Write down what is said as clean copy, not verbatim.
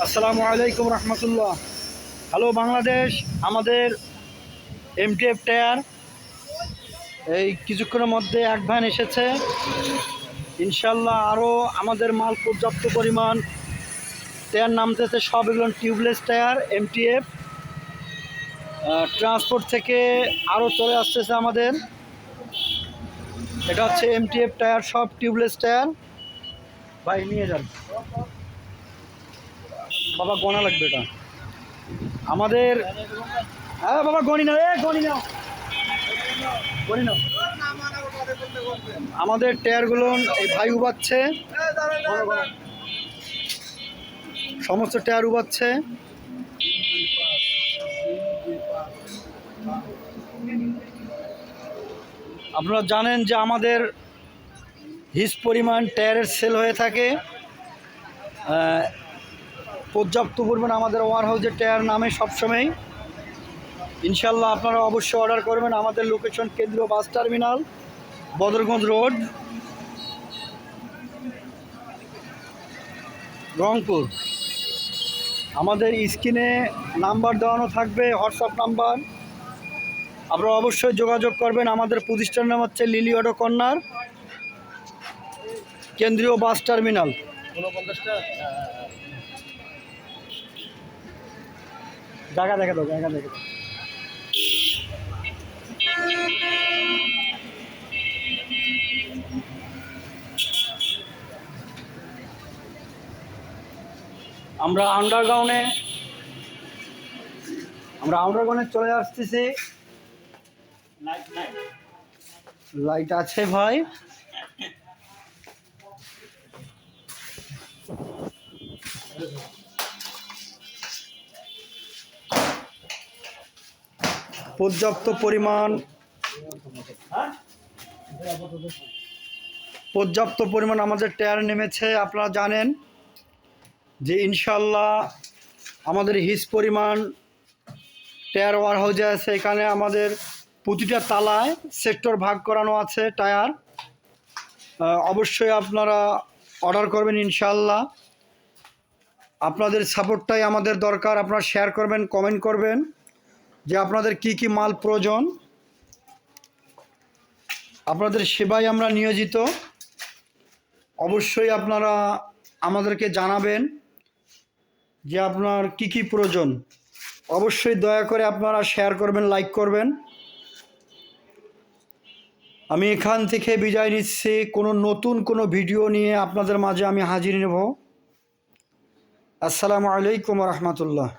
আসসালামু আলাইকুম রহমতুল্লাহ। হ্যালো বাংলাদেশ, আমাদের এমটিএফ টায়ার এই কিছুক্ষণের মধ্যে এক ভ্যান এসেছে। ইনশাল্লাহ আরও আমাদের মাল পর্যাপ্ত পরিমাণ টায়ার নামতেছে। সব এগুলো টিউবলেস টায়ার এমটিএফ ট্রান্সপোর্ট থেকে আরও চলে আসতেছে আমাদের। এটা হচ্ছে এমটিএফ টায়ার, সব টিউবলেস টায়ার। ভাই নিয়ে যান বাবা, গোনা লাগবে এটা আমাদের। হ্যাঁ বাবা, গণি নাও, গণি নাও, গণি নাও। আমাদের টায়ারগুলো এই ভাই উবাচ্ছে, সমস্ত টায়ার উবাচ্ছে। আপনারা জানেন যে আমাদের হিউজ পরিমাণ টায়ারের সেল হয়ে থাকে। পর্যাপ্ত পরিমাণ আমাদের ওয়ার হাউসের টায়ার নামে সবসময়। ইনশাল্লাহ আপনারা অবশ্যই অর্ডার করবেন। আমাদের লোকেশন কেন্দ্রীয় bus terminal, Badarganj road, Rangpur. আমাদের স্ক্রিনে নাম্বার দেওয়ানো থাকবে, হোয়াটসঅ্যাপ নাম্বার। আপনারা অবশ্যই যোগাযোগ করবেন। আমাদের প্রতিষ্ঠানের নাম হচ্ছে লিলি অটো কর্নার, কেন্দ্রীয় বাস টার্মিনাল। জায়গা দেখে দাও, জায়গা দেখে দাও। আমরা আন্ডারগ্রাউন্ডে চলে আসতেছি। লাইট আছে ভাই। পর্যাপ্ত পরিমাণ আমাদের টায়ার নেমেছে। আপনারা জানেন যে ইনশাল্লাহ আমাদের হিউজ পরিমাণ টায়ার ওয়ার হাউসে আছে। এখানে আমাদের প্রতিটা তালায় সেক্টর ভাগ করানো আছে টায়ার। অবশ্যই আপনারা অর্ডার করবেন ইনশাল্লাহ। আপনাদের সাপোর্টটাই আমাদের দরকার। আপনারা শেয়ার করবেন, কমেন্ট করবেন যে আপনাদের কি কি মাল প্রয়োজন। আপনাদের সেবায় আমরা নিয়োজিত। অবশ্যই আপনারা আমাদেরকে জানাবেন যে আপনার কি কি প্রয়োজন। অবশ্যই দয়া করে আপনারা শেয়ার করবেন, লাইক করবেন। আমি এখান থেকে বিদায় নিচ্ছি। নতুন কোনো ভিডিও নিয়ে আপনাদের মাঝে আমি হাজির নেব। আসসালামু আলাইকুম রহমতুল্লাহ।